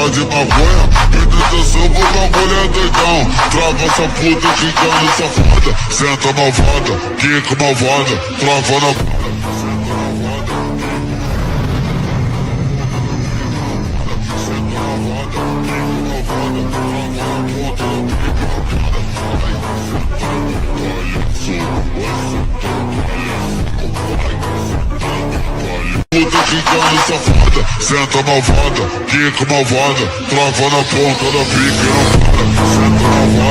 de maconha. Meditação pro bagulho é doidão. Trava essa puta quicando safada. Senta malvada, quica malvada. Trava na puta quicando safada. Senta malvada, quica malvada. Trava na ponta da pica e não para. Senta malvada.